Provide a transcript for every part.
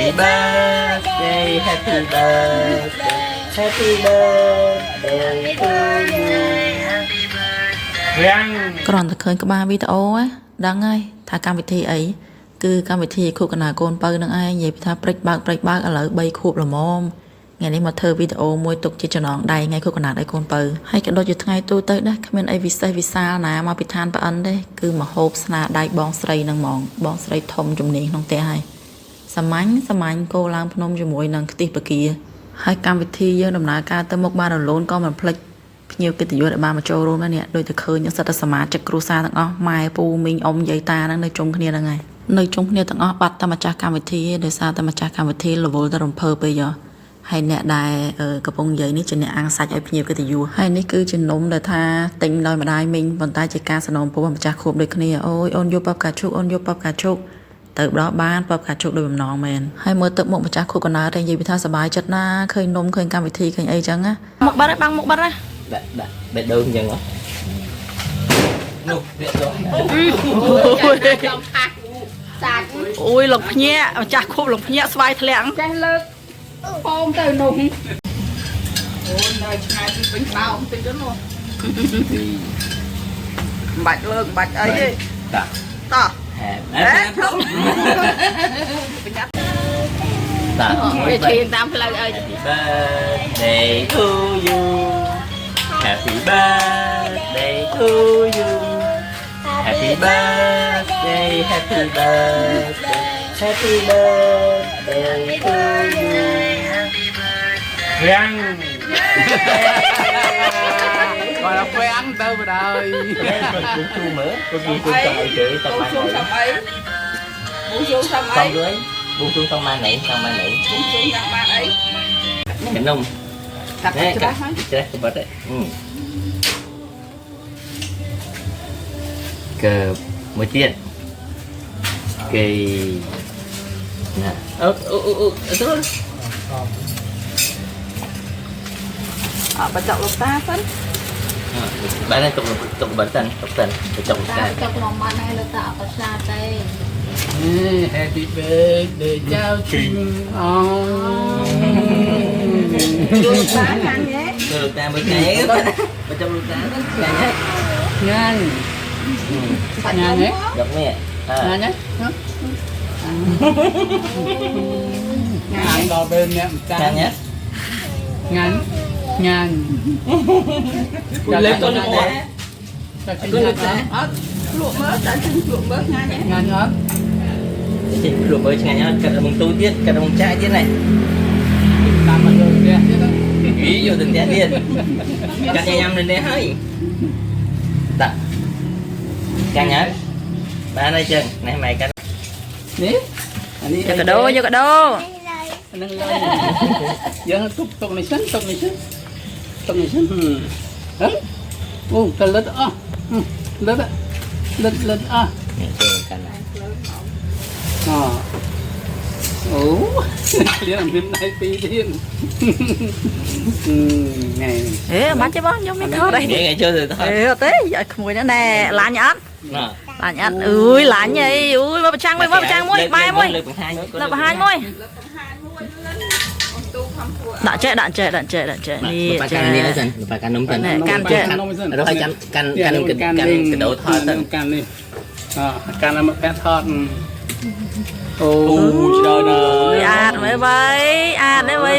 Happy birthday, happy birthday, happy birthday to you. គ្រាន់តែឃើញក្បាលវីដេអូដឹងហើយថាកម្មវិធីអីគឺកម្មវិធីខូកណាកូនបើនឹងឯងនិយាយថាព្រិចបើកឥឡូវ3ខួបល្មមថ្ងៃនេះមកធ្វើវីដេអូមួយទុកជាចំណងដៃថ្ងៃខូកណាឲ្យកូនបើហើយក៏ដូចជាថ្ងៃទូទៅដែរគ្មានអីវិសេសវិសាលណាមកពីឋានប្អិនទេគឺមកហូបស្នាដៃបងស្រីនឹងហ្មងបងស្រីធំជំនាញក្នុងផ្ទះហើយសាមញ្ញគោឡើងភ្នំជាមួយនឹងខ្ទិះបកាហើយកម្មវិធីយើងដំណើរការទៅមុខបានរលូនក៏មិនភ្លេចភ្ញៀវកិត្តិយសដែលបានមកចូលរួមដែរនេះដូចតែឃើញសិតតែសមាជិកគ្រួសារទាំងអស់ម៉ែពូមីងអ៊ំយាយតាហ្នឹងនៅជុំគ្នាហ្នឹងហើយនៅជុំគ្នាទាំងអស់បាត់តែម្ចាស់កម្មវិធីដោយសារតែម្ចាស់កម្មវិធីរវល់ទៅរំភើបពេកហើយអ្នកដែលកំពុងនិយាយនេះជាអ្នកអាំងសាច់ឲ្យភ្ញៀវកិត្តិយសហើយនេះគឺជានំដែលថាទិញដោយម្ដាយមីងប៉ុន្តែជាការសនំពោះម្ចាស់គ្រប់ដូចគ្នាអូយអូនយកប៉ាប់កាជុកអូនយកប៉ាប់កាជុកទៅបដោះបានប៉ាប់កាជុកដោយបំណងមែនហើយមើលទឹកម្ចាស់ខូកណាតែនិយាយថាសប្បាយចិត្តណាឃើញនំឃើញកម្មវិធីឃើញអីចឹងណាមុខបាត់ហើយបាំងមុខបាត់ណាដាក់បេះដូងអញ្ចឹងហ៎នោះវាទៅអូយលោកភ្ញាក់ម្ចាស់ខូបលោកភ្ញាក់ស្វាយធ្លាក់ចេះលើកពងទៅនំអូនដល់ឆ្ងាយពីពេញបោបន្តិចទៅនោះបាច់លើកបាច់អីទេតោះហេធំតាវាឈៀងតាមផ្លូវអី Birthday to you Happy birthday to you Happy birthday Happy birthday Happy birthday to you រាំងគាត់ទៅអាំងទៅបណ្ដោយគាត់គូមើលគាត់គូចង់អីទេចង់បានអីប៊ូជុំសាំអី xong rồi buông xuống xong mai nãy ប៊ូជុំចាំបានអី cái nung កាត់ច្បាស់ហើយ chết cái bớt đấy cờ mới tiền cây nè thôi បច្ចុប្បន្នលោកតាសិន bạn này tục bớt tần tục តាចុកនំបានហើយលោកតាអត់ប្រសាទេ Happy birthday ចៅជិញអូ លោកតាញ៉ាំញ៉េ được ta mới cái bên trong được ta cái nhé ញ៉ាំ ញ៉ាំញ៉េ được nè ញ៉ាំញ៉ាំដល់ពេលអ្នកម្ចាស់ chán nhé ញ៉ាំញ៉ាំ lên con được nè តែជិះ អ ញ៉ាំ ត់លក់មើលតែជិះលក់មើលញ៉ាំញ៉េ ញ៉ាំអត់ chị luộc mới ngày nhá cắt bằng túi tiết cắt bằng chai tiết này តាមមកលើផ្ទះទៀត ví dụ từng té tiết cắt nhăm lên đây hơi đặt cắt nhá ba đây chừng này mày cắt នេះអានេះ យកកដោយកកដោ នឹងឡើយយើងទុកនេះសិនទុកនេះសិនអូទៅលិតអស់លិតអស់ này chừng cắt này អូលៀនមានដៃពីរទៀតថ្ងៃ អេបាច់ទេបងខ្ញុំមានថតអី để ngày chơi rồi អេ thôi អត់ទេឲ្យក្មួយណែឡាញអត់ nè ឡាញអត់អើយឡាញអីអើយមកប្រចាំងមួយបែមួយ លើកបង្ហាញ លើបង្ហាញមួយ អូនទូខំពួរ ដាក់ចេះនេះចា bà can đi dần bà can nấm dần Này, can chưa? đó phải can cái đầu thọ dần កាន់នេះកាន់មកកាត់ថតអូច្រើនណា អាតមើលបីអាតនេះបី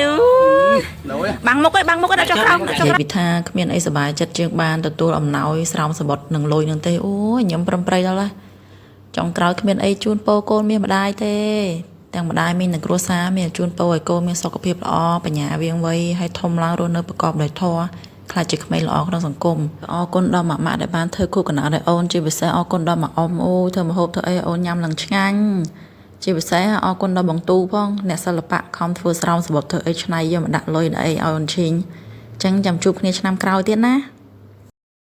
បាំងមុខឯងដាក់ចុះក្រោមនិយាយពីថាគ្មានអីសប្បាយចិត្តជាងបានទទួលអំណោយស្រោមសបុតនឹងលុយនឹងទេអូយញ៉ាំប្រំប្រៃដល់ហើយចុងក្រោយគ្មានអីជូនពរកូនមានម្ដាយទេទាំងម្ដាយមាននឹងគ្រួសារមានជូនពរឲ្យកូនមានសុខភាពល្អបញ្ញាវៀងវៃហើយធំឡើងរស់នៅប្រកបដោយធម៌ខ្លាចជាក្មេងល្អក្នុងសង្គមអរគុណដល់ម៉ាក់ដែលបានធ្វើគូកណ្ដាលឲ្យអូនជាពិសេសអរគុណដល់ម៉ាក់អ៊ំអូធ្វើម្ហូបធ្វើអីអូនញ៉ាំឡើងឆ្ងាញ់ជាពិសេសអរគុណដល់បងទូផងអ្នកសិល្បៈខំធ្វើស្រោមសបុតធ្វើអីឆ្នៃយកមកដាក់លុយដាក់អីឲ្យអូនឈីងអញ្ចឹងចាំជួបគ្នាឆ្នាំក្រោយទៀតណា